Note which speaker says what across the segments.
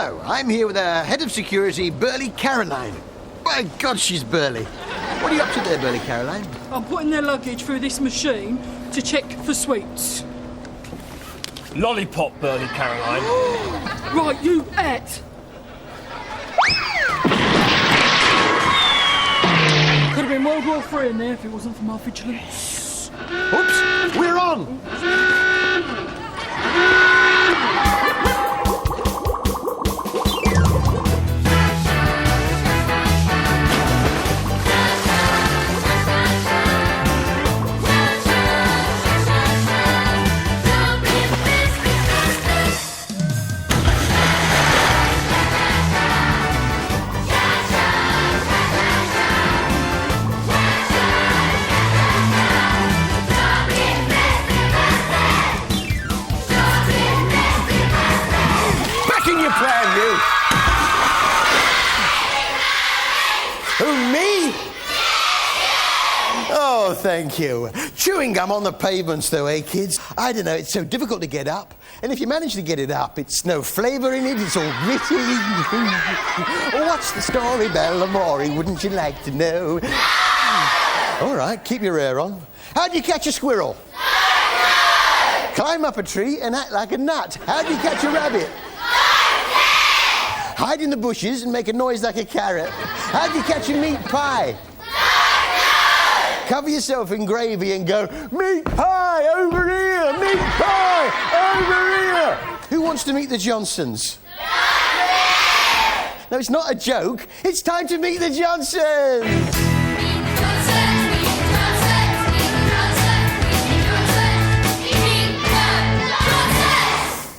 Speaker 1: Hello, I'm here with our head of security, Burly Caroline. By God, she's burly. What are you up to there, Burly Caroline?
Speaker 2: I'm putting their luggage through this machine to check for sweets.
Speaker 3: Lollipop, Burly Caroline.
Speaker 2: Right, you et. Could have been World War III in there if it wasn't for my vigilance.
Speaker 1: Oops, we're on! Oh, thank you. Chewing gum on the pavements, though, eh, kids? I don't know, it's so difficult to get up. And if you manage to get it up, it's no flavour in it, it's all gritty. What's the story, Bellamore? Wouldn't you like to know? All right, keep your hair on. How do you catch a squirrel? Climb up a tree and act like a nut. How do you catch a rabbit? Hide in the bushes and make a noise like a carrot. How do you catch a meat pie? Cover yourself in gravy and go, meat pie over here, meat pie over here. Who wants to meet the Johnsons? No, it's not a joke. It's time to meet the Johnsons.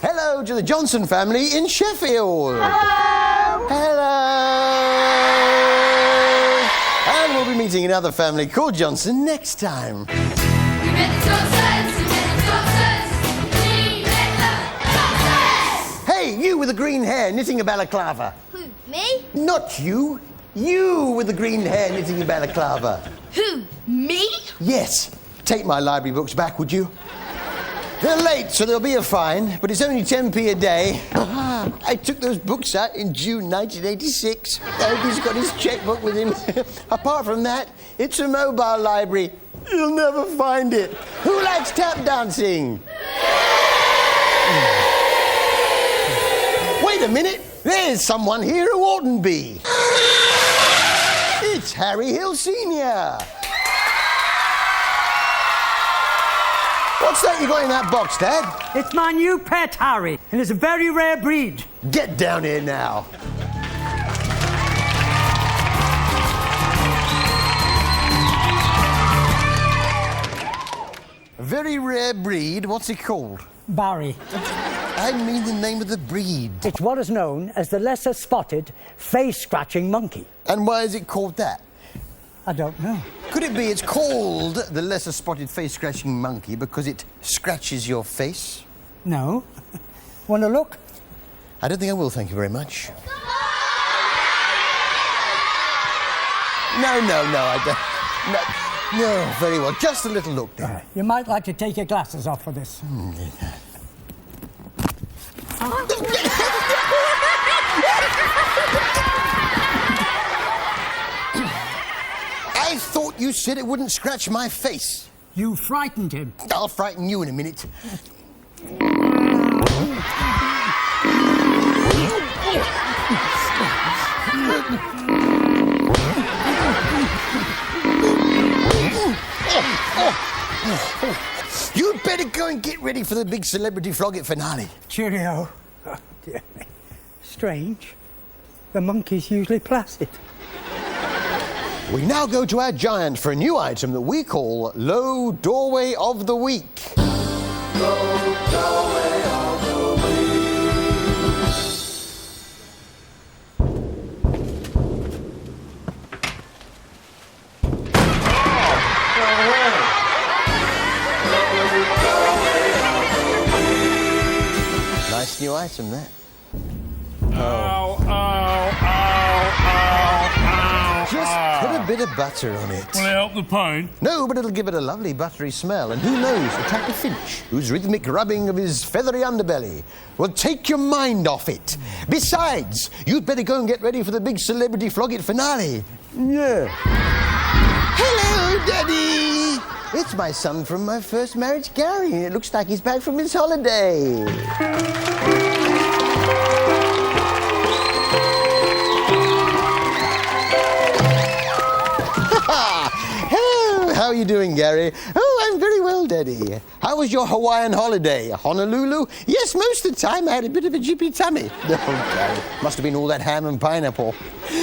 Speaker 1: Hello to the Johnson family in Sheffield. Hello. Hello. And we'll be meeting another family called Johnson next time.
Speaker 4: We met the Johnsons, we met the Johnsons, we met the Johnsons.
Speaker 1: Hey, you with the green hair knitting a balaclava.
Speaker 4: Who, me?
Speaker 1: Not you. You with the green hair knitting a balaclava.
Speaker 4: Who, me?
Speaker 1: Yes. Take my library books back, would you? They're late, so there'll be a fine, but it's only 10p a day. I took those books out in June 1986. He's got his checkbook with him. Apart from that, it's a mobile library. You'll never find it. Who likes tap dancing? Wait a minute. There's someone here who oughtn't be. It's Harry Hill Sr. What's that you got in that box, Dad?
Speaker 5: It's my new pet, Harry, and it's a very rare breed.
Speaker 1: Get down here now. A very rare breed. What's it called?
Speaker 5: Barry.
Speaker 1: I mean the name of the breed.
Speaker 5: It's what is known as the lesser spotted face-scratching monkey.
Speaker 1: And why is it called that?
Speaker 5: I don't know.
Speaker 1: Could it be it's called the lesser spotted face-scratching monkey because it scratches your face?
Speaker 5: No. Want to look?
Speaker 1: I don't think I will, thank you very much. No, I don't. No, very well. Just a little look there.
Speaker 5: You might like to take your glasses off for this.
Speaker 1: I thought you said it wouldn't scratch my face.
Speaker 5: You frightened him.
Speaker 1: I'll frighten you in a minute. You'd better go and get ready for the big Celebrity Flog It finale.
Speaker 5: Cheerio. Oh, dear me. Strange. The monkey's usually placid.
Speaker 1: We now go to our giant for a new item that we call Low Doorway of the Week. Low Doorway of the week. Nice new item, that.
Speaker 3: Ow, ow, ow, ow, ow.
Speaker 1: Just put a bit bit of butter on it.
Speaker 3: Will it help the pain?
Speaker 1: No, but it'll give it a lovely buttery smell. And who knows, attract a finch whose rhythmic rubbing of his feathery underbelly will take your mind off it. Besides, you'd better go and get ready for the big celebrity flog it finale. Yeah. Hello, Daddy. It's my son from my first marriage, Gary. It looks like he's back from his holiday. How are you doing, Gary? Oh, I'm very well, Daddy. How was your Hawaiian holiday? Honolulu? Yes, most of the time I had a bit of a jippy tummy. Oh, Gary, must have been all that ham and pineapple.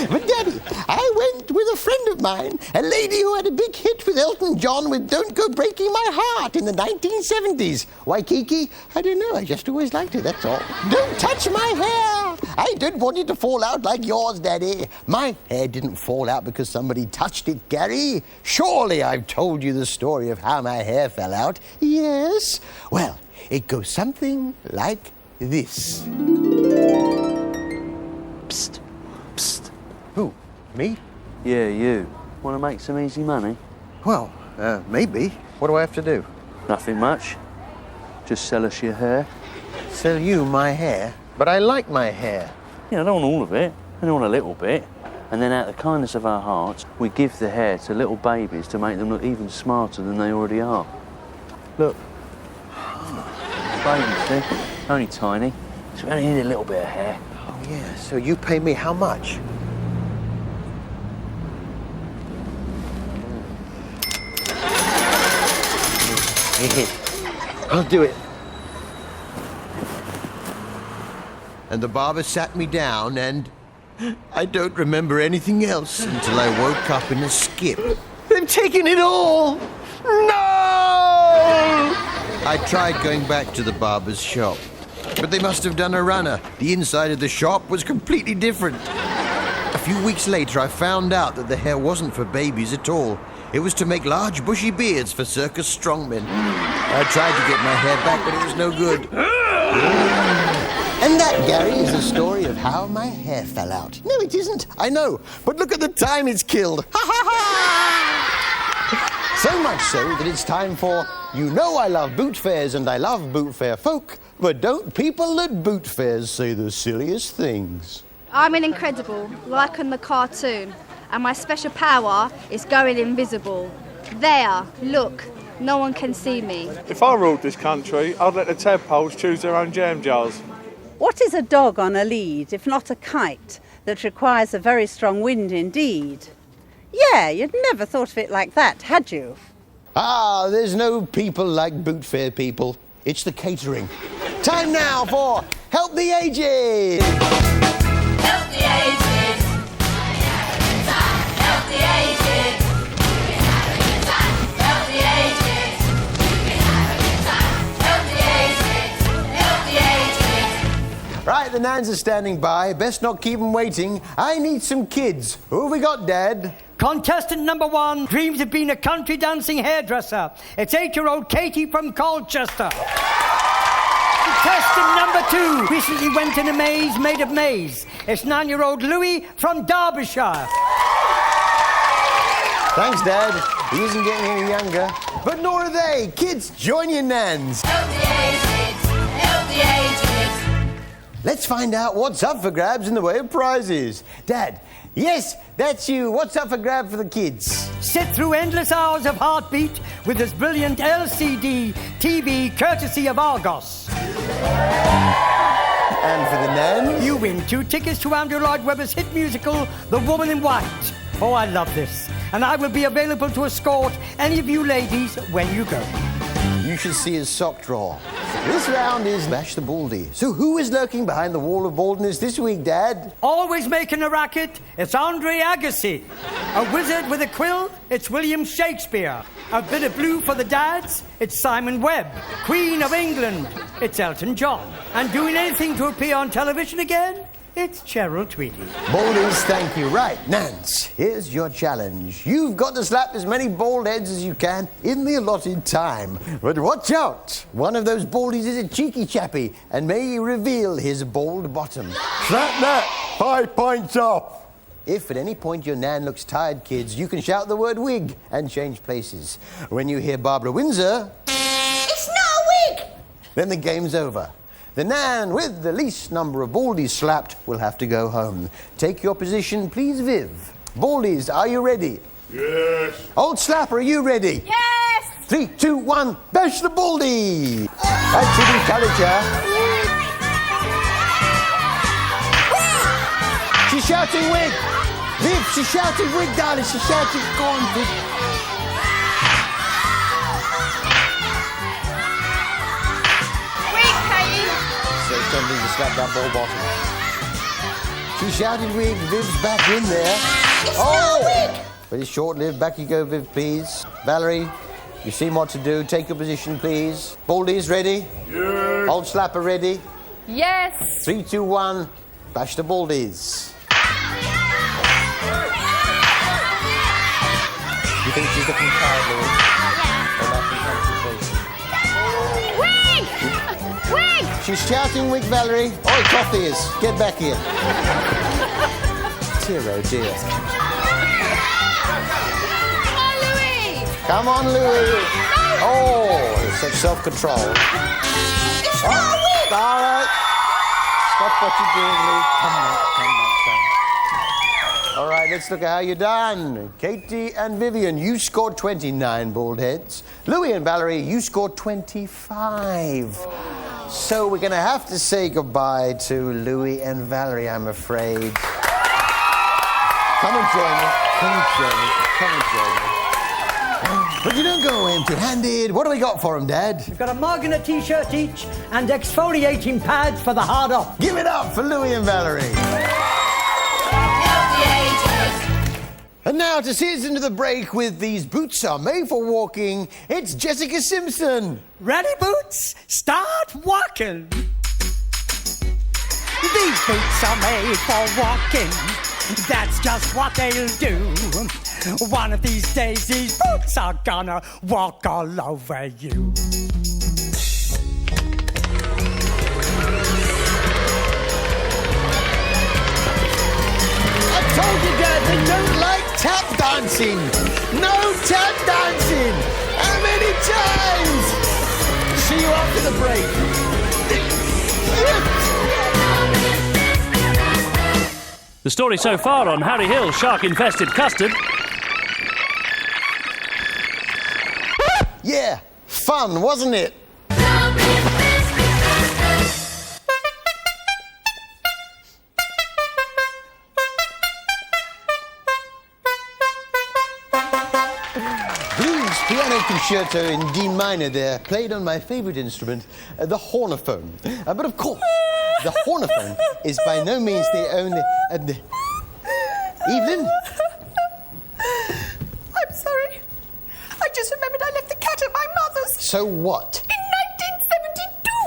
Speaker 1: But, Daddy, I went with a friend of mine, a lady who had a big hit with Elton John with Don't Go Breaking My Heart in the 1970s. Waikiki? I don't know, I just always liked it, that's all. Don't touch my hair! I don't want it to fall out like yours, Daddy. My hair didn't fall out because somebody touched it, Gary. Surely I've told you the story of how my hair fell out. Yes? Well, it goes something like this. Psst. Psst. Who? Me?
Speaker 6: Yeah, you. Want to make some easy money?
Speaker 1: Well, maybe. What do I have to do?
Speaker 6: Nothing much. Just sell us your hair.
Speaker 1: Sell you my hair? But I like my hair.
Speaker 6: Yeah, I don't want all of it. I don't want a little bit. And then out of the kindness of our hearts, we give the hair to little babies to make them look even smarter than they already are. Look. Babies, see? Only tiny. So we only need a little bit of hair.
Speaker 1: Oh, yeah. So you pay me how much? I'll do it. And the barber sat me down and I don't remember anything else until I woke up in a skip. They've taken it all! No! I tried going back to the barber's shop, but they must have done a runner. The inside of the shop was completely different. A few weeks later, I found out that the hair wasn't for babies at all. It was to make large bushy beards for circus strongmen. I tried to get my hair back, but it was no good. And that, Gary, is the story of how my hair fell out. No, it isn't. I know. But look at the time it's killed. Ha ha ha! So much so that it's time for, you know I love boot fairs and I love boot fair folk, but don't people at boot fairs say the silliest things?
Speaker 7: I'm an incredible, like on the cartoon, and my special power is going invisible. There, look, no one can see me.
Speaker 8: If I ruled this country, I'd let the tadpoles choose their own jam jars.
Speaker 9: What is a dog on a lead, if not a kite, that requires a very strong wind indeed? Yeah, you'd never thought of it like that, had you?
Speaker 1: Ah, there's no people like boot fair people. It's the catering. Time now for Help the Aged!
Speaker 4: Help the aged. Help the aged. Help the aged. Help the aged. Help the aged.
Speaker 1: Right, the nans are standing by. Best not keep them waiting. I need some kids. Who have we got, Dad?
Speaker 5: Contestant number 1 dreams of being a country dancing hairdresser. It's 8-year-old Katie from Colchester. Contestant number 2 recently went in a maze made of maize. It's 9-year-old Louis from Derbyshire.
Speaker 1: Thanks, Dad. He isn't getting any younger. But nor are they. Kids, join your nans.
Speaker 4: Help the aged. Help the aged.
Speaker 1: Let's find out what's up for grabs in the way of prizes. Dad, yes, that's you. What's up for grab for the kids?
Speaker 5: Sit through endless hours of heartbeat with this brilliant LCD TV courtesy of Argos.
Speaker 1: And for the nans?
Speaker 5: You win 2 tickets to Andrew Lloyd Webber's hit musical, The Woman in White. Oh, I love this. And I will be available to escort any of you ladies when you go.
Speaker 1: You should see his sock drawer. This round is Bash the Baldy. So who is lurking behind the wall of baldness this week, Dad?
Speaker 5: Always making a racket, it's Andre Agassi. A wizard with a quill, it's William Shakespeare. A bit of blue for the dads, it's Simon Webb. Queen of England, it's Elton John. And doing anything to appear on television again, it's Cheryl Tweedy.
Speaker 1: Baldies, thank you. Right, Nance, here's your challenge. You've got to slap as many bald heads as you can in the allotted time. But watch out. One of those baldies is a cheeky chappy and may reveal his bald bottom. Slap that. 5 points off. If at any point your nan looks tired, kids, you can shout the word wig and change places. When you hear Barbara Windsor,
Speaker 3: It's not a wig!
Speaker 1: then the game's over. The nan with the least number of baldies slapped will have to go home. Take your position, please, Viv. Baldies, are you ready?
Speaker 8: Yes.
Speaker 1: Old Slapper, are you ready?
Speaker 3: Yes!
Speaker 1: 3, 2, 1, bash the baldy! That should encourage her. She's shouting wig! Viv, she's shouting wig, darling. She's shouting, go on, Viv.
Speaker 3: Wig, Katie!
Speaker 1: So something to slap that ball bottom. She's shouting wig, Viv's back in there.
Speaker 3: It's not a wig!
Speaker 1: But it's short-lived. Back you go, Viv, please. Valerie, you've seen what to do. Take your position, please. Baldies, ready?
Speaker 8: Yes.
Speaker 1: Old Slapper, ready?
Speaker 3: Yes!
Speaker 1: 3, 2, 1, bash the baldies. You think she's looking tired, Louis?
Speaker 3: Wig! Wig!
Speaker 1: She's shouting wig, Valerie. Oi, coffee is. Get back here. Dear, oh dear.
Speaker 3: Come on, Louis!
Speaker 1: Come on, Louis. Oh, it's such self-control.
Speaker 3: It's not a wig!
Speaker 1: All right. Stop what you're doing, Louis. Come back. All right, let's look at how you're done. Katie and Vivian, you scored 29 bald heads. Louis and Valerie, you scored 25. So we're going to have to say goodbye to Louis and Valerie, I'm afraid. Come and join me. Come and join me. But you don't go away empty-handed. What do we got for them, Dad?
Speaker 5: We've got a mug and a T-shirt each and exfoliating pads for the hard up.
Speaker 1: Give it up for Louis and Valerie. And now to see us into the break with These Boots Are Made for Walking, it's Jessica Simpson.
Speaker 5: Ready, Boots? Start walking. These boots are made for walking. That's just what they'll do. One of these days, these boots are gonna walk all over you.
Speaker 1: I told you, Dad, they don't like tap dancing. No tap dancing. How many times? See you after the break.
Speaker 10: The story so far on Harry Hill's shark-infested Custard.
Speaker 1: Yeah, fun, wasn't it? Blues piano concerto in D minor there, played on my favourite instrument, the hornophone. But of course, the hornophone is by no means the only... Evelyn?
Speaker 3: I'm sorry. I just remembered I left the cat at my mother's
Speaker 1: So what?
Speaker 3: in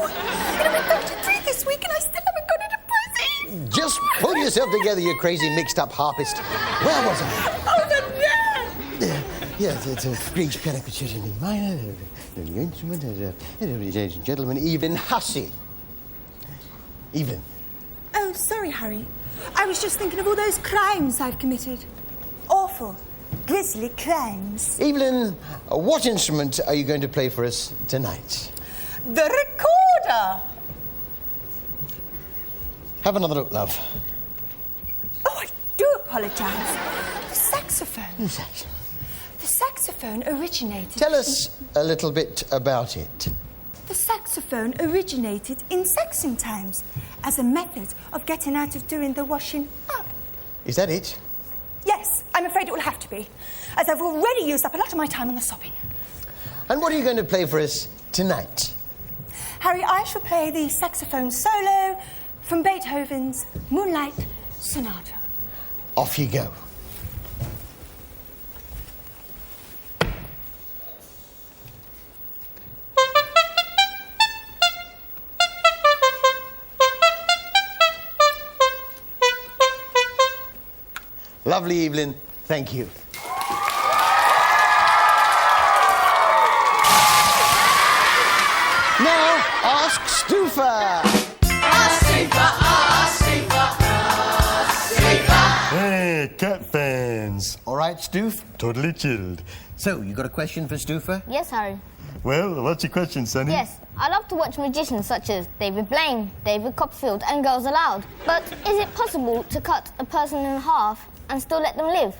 Speaker 3: 1972. It'll be 33 this week and I still haven't got it a present.
Speaker 1: Just pull yourself together, you crazy mixed-up harpist. Where was I?
Speaker 3: Oh, the
Speaker 1: Yes, it's a French piano concerto in D minor, the instrument, ladies and gentlemen, Evelyn Hussey. Evelyn.
Speaker 11: Oh, sorry, Harry. I was just thinking of all those crimes I've committed. Awful, grisly crimes.
Speaker 1: Evelyn, what instrument are you going to play for us tonight?
Speaker 11: The recorder!
Speaker 1: Have another look, love.
Speaker 11: Oh, I do apologise. The saxophone. The saxophone originated...
Speaker 1: Tell us a little bit about it.
Speaker 11: The saxophone originated in sexing times as a method of getting out of doing the washing up.
Speaker 1: Is that it?
Speaker 11: Yes, I'm afraid it will have to be, as I've already used up a lot of my time on the sopping.
Speaker 1: And what are you going to play for us tonight?
Speaker 11: Harry, I shall play the saxophone solo from Beethoven's Moonlight Sonata.
Speaker 1: Off you go. Lovely, Evelyn. Thank you. Now, ask Stufa.
Speaker 12: cat fans.
Speaker 1: All right, Stoof?
Speaker 12: Totally chilled.
Speaker 1: So, you got a question for Stoofer?
Speaker 13: Yes, Harry.
Speaker 12: Well, what's your question, Sonny?
Speaker 13: Yes, I love to watch magicians such as David Blaine, David Copperfield and Girls Aloud. But is it possible to cut a person in half and still let them live?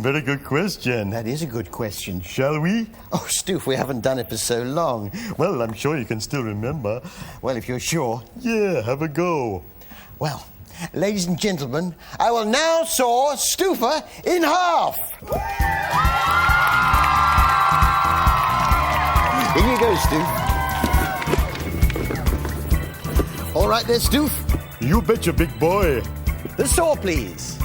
Speaker 12: Very good question.
Speaker 1: That is a good question.
Speaker 12: Shall we?
Speaker 1: Oh, Stoof, we haven't done it for so long.
Speaker 12: Well, I'm sure you can still remember.
Speaker 1: Well, if you're sure.
Speaker 12: Yeah, have a go.
Speaker 1: Well, ladies and gentlemen, I will now saw Stoofer in half. In you go, Stoof. All right there, Stoof.
Speaker 12: You betcha, big boy.
Speaker 1: The saw, please.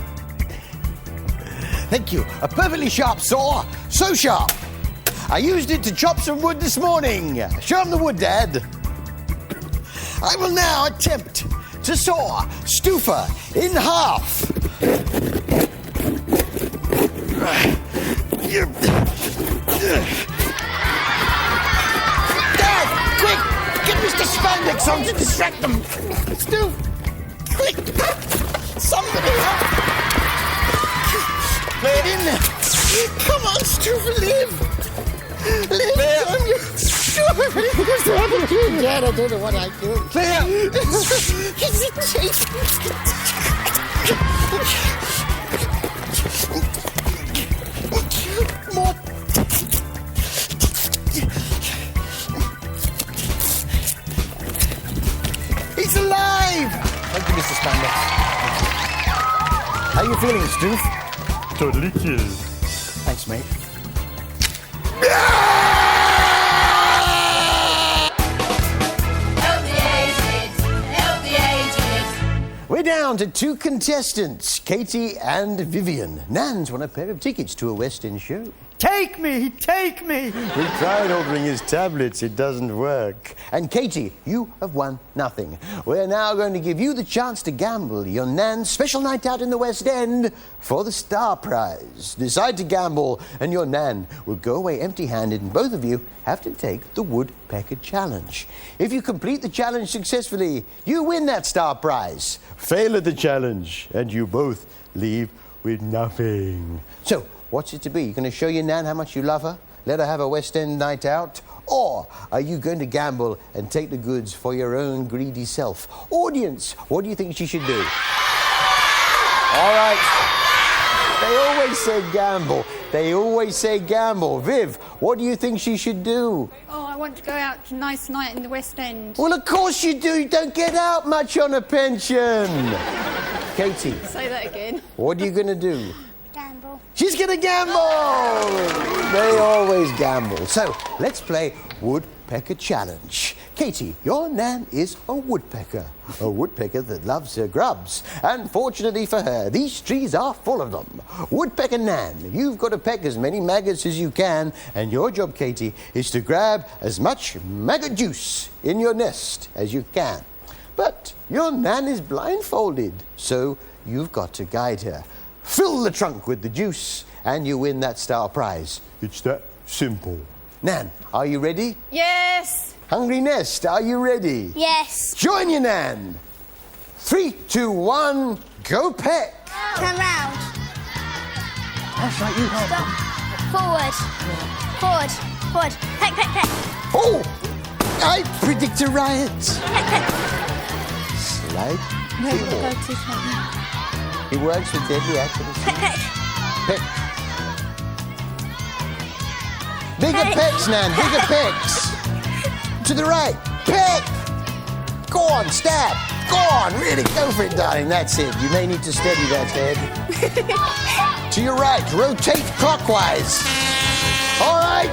Speaker 1: Thank you. A perfectly sharp saw. So sharp. I used it to chop some wood this morning. Show him the wood, Dad. I will now attempt to saw Stoofer in half. Dad, quick! Get Mr. Spandex on to distract them. Stoof, quick! Somebody help! Play it in there. Come on, Stoofer, live! Live! What's happening? Dad, I don't know what I do. Claire! More. He's alive! Thank you, Mr. Spandex. How you feeling, Stoof?
Speaker 12: Totally chilled.
Speaker 1: Thanks, mate. We're down to two contestants, Katie and Vivian. Nan's won a pair of tickets to a West End show.
Speaker 5: Take me, take me.
Speaker 1: We tried ordering his tablets, it doesn't work. And Katie, you have won nothing. We're now going to give you the chance to gamble your Nan's special night out in the West End for the Star Prize. Decide to gamble and your Nan will go away empty-handed and both of you have to take the Woodpecker Challenge. If you complete the challenge successfully, you win that Star Prize. Fail at the challenge and you both leave with nothing. So, what's it to be? You going to show your Nan how much you love her? Let her have a West End night out? Or are you going to gamble and take the goods for your own greedy self? Audience, what do you think she should do? All right. They always say gamble. They always say gamble. Viv, what do you think she should do?
Speaker 14: Oh, I want to go out to a nice night in the West End.
Speaker 1: Well, of course you do. You don't get out much on a pension. Katie.
Speaker 14: Say that again.
Speaker 1: What are you going to do?
Speaker 14: Gamble.
Speaker 1: She's going to gamble! They always gamble. So, let's play Woodpecker Challenge. Katie, your Nan is a woodpecker. A woodpecker that loves her grubs. And fortunately for her, these trees are full of them. Woodpecker Nan, you've got to peck as many maggots as you can, and your job, Katie, is to grab as much maggot juice in your nest as you can. But your Nan is blindfolded, so you've got to guide her. Fill the trunk with the juice, and you win that Star Prize. It's that simple. Nan, are you ready?
Speaker 14: Yes.
Speaker 1: Hungry Nest, are you ready?
Speaker 14: Yes.
Speaker 1: Join your Nan. 3, 2, 1, go peck.
Speaker 14: Turn round.
Speaker 1: That's right, you help.
Speaker 14: Stop. Forward. Forward. Forward. Peck, peck, peck.
Speaker 1: Oh, I predict a riot.
Speaker 14: Peck, peck.
Speaker 1: Slide.
Speaker 14: No,
Speaker 1: keyboard.
Speaker 14: go too slow.
Speaker 1: He works with deadly accuracy.
Speaker 14: Peck, peck.
Speaker 1: Peck. Bigger pecks, Nan, bigger pecks. To the right. Peck. Go on, stab. Go on, really, go for it, darling. That's it. You may need to steady that head. To your right. Rotate clockwise. All right.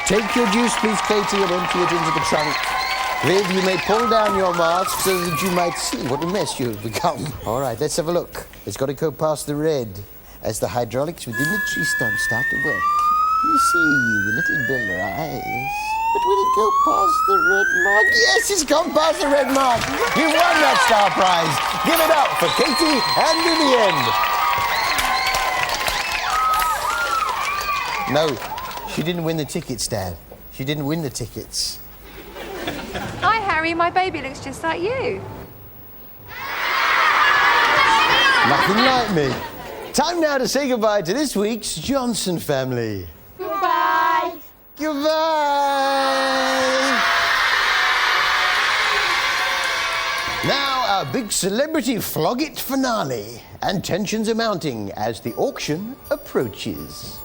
Speaker 1: Take your juice, please, Katie, and empty it into the trunk. Viv, you may pull down your mask so that you might see what a mess you have become. All right, let's have a look. It's got to go past the red as the hydraulics within the tree stump start to work. You see the little bell rise. But will it go past the red mark? Yes, it's gone past the red mark. You won that Star Prize. Give it up for Katie and Vivian. No, she didn't win the tickets, Dad. She didn't win the tickets.
Speaker 15: Hi, Harry. My baby looks just like you.
Speaker 1: Nothing like me. Time now to say goodbye to this week's Johnson family.
Speaker 4: Goodbye.
Speaker 1: Goodbye. Now, our big celebrity flog it finale. And tensions are mounting as the auction approaches.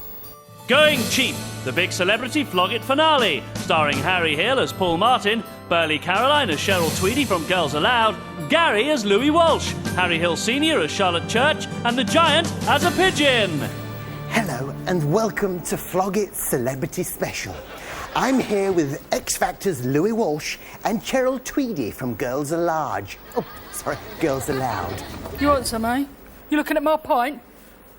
Speaker 10: Going Cheap, the big celebrity flog it finale, starring Harry Hill as Paul Martin, Burley Caroline as Cheryl Tweedy from Girls Aloud, Gary as Louis Walsh, Harry Hill Sr. as Charlotte Church, and the Giant as a pigeon.
Speaker 1: Hello and welcome to Flog It Celebrity Special. I'm here with X Factor's Louis Walsh and Cheryl Tweedy from Girls Aloud. Girls Aloud.
Speaker 2: You want some, eh? You looking at my pint?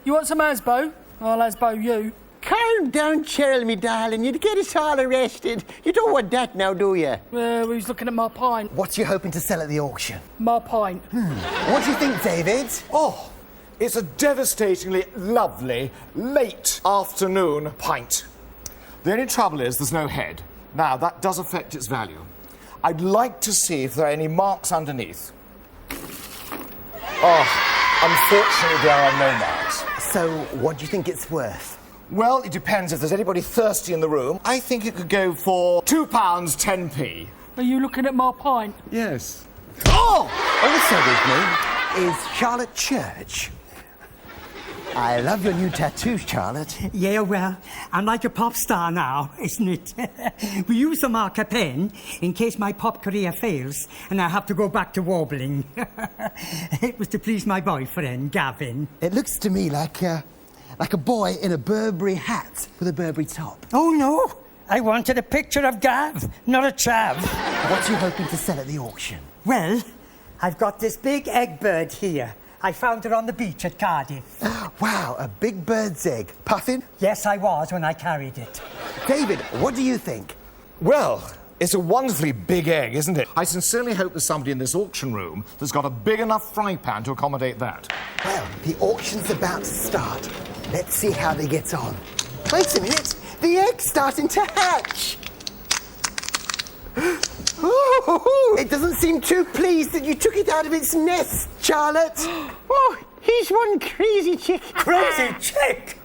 Speaker 2: You want some Asbo? I'll Asbo you.
Speaker 1: Calm down, Cheryl, me darling. You'd get us all arrested. You don't want that now, do you?
Speaker 2: Who's looking at my pint?
Speaker 1: What's you hoping to sell at the auction?
Speaker 2: My pint.
Speaker 1: What do you think, David?
Speaker 16: Oh, it's a devastatingly lovely late afternoon pint. The only trouble is there's no head. Now, that does affect its value. I'd like to see if there are any marks underneath. Oh, unfortunately, there are no marks.
Speaker 1: So, what do you think it's worth?
Speaker 16: Well, it depends if there's anybody thirsty in the room. I think it could go for £2 10p.
Speaker 2: Are you looking at my pint?
Speaker 16: Yes.
Speaker 1: Oh! Also with me is Charlotte Church. I love your new tattoos, Charlotte.
Speaker 5: Yeah, well, I'm like a pop star now, isn't it? We use the marker pen in case my pop career fails and I have to go back to warbling. It was to please my boyfriend, Gavin.
Speaker 1: It looks to me like a boy in a Burberry hat with a Burberry top.
Speaker 5: Oh, no. I wanted a picture of Gav, not a chav.
Speaker 1: What are you hoping to sell at the auction?
Speaker 5: Well, I've got this big egg bird here. I found it on the beach at Cardiff.
Speaker 1: Wow, a big bird's egg. Puffin?
Speaker 5: Yes, I was when I carried it.
Speaker 1: David, what do you think?
Speaker 16: Well, it's a wonderfully big egg, isn't it? I sincerely hope there's somebody in this auction room that's got a big enough fry pan to accommodate that.
Speaker 1: Well, the auction's about to start. Let's see how they get on. Wait a minute. The egg's starting to hatch. Oh, it doesn't seem too pleased that you took it out of its nest, Charlotte. Oh, he's one crazy chick.
Speaker 5: Crazy chick?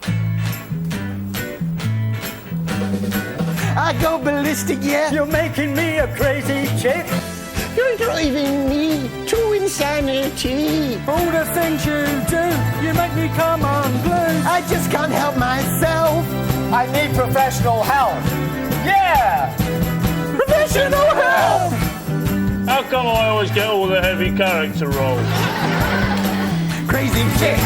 Speaker 1: I go ballistic, yeah?
Speaker 5: You're making me a crazy chick?
Speaker 1: You're driving me to insanity.
Speaker 2: All the things you do, you make me come unglued.
Speaker 1: I just can't help myself.
Speaker 16: I need professional help. Yeah!
Speaker 1: Professional help!
Speaker 10: How come I always get all the heavy character roles?
Speaker 1: Crazy chick.